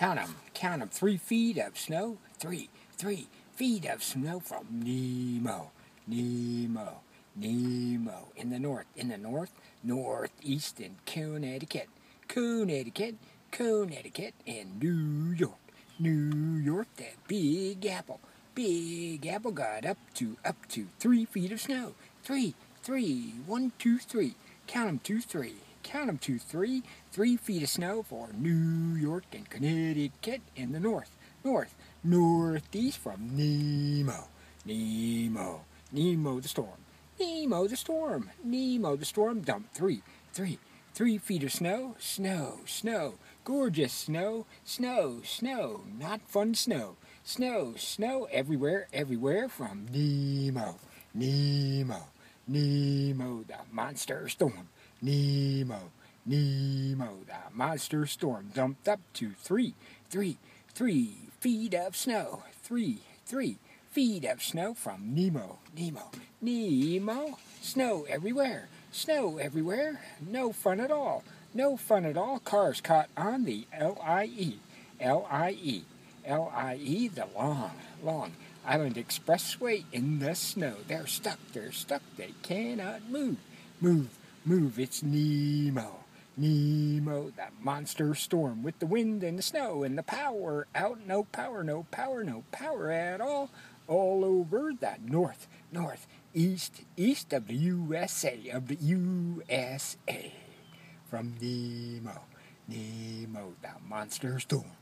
Count 'em. 3 feet of snow. 3 feet of snow from Nemo. Nemo. In the north, northeast in Connecticut, and New York, that Big Apple got up to 3 feet of snow. 3, 1, 2, 3. Count 'em 2, 3. 3 feet of snow for New York and Connecticut in the northeast from Nemo the storm dumped 3 feet of snow, gorgeous snow, not fun snow, everywhere from Nemo, the monster storm, Nemo, the monster storm dumped up to 3 feet of snow, 3 feet of snow from Nemo, snow everywhere, no fun at all, cars caught on the LIE, the Long Island Expressway in the snow. They're stuck, they cannot move, it's Nemo, that monster storm with the wind and the snow and the power out, no power at all over the east of the USA, from Nemo, the monster storm.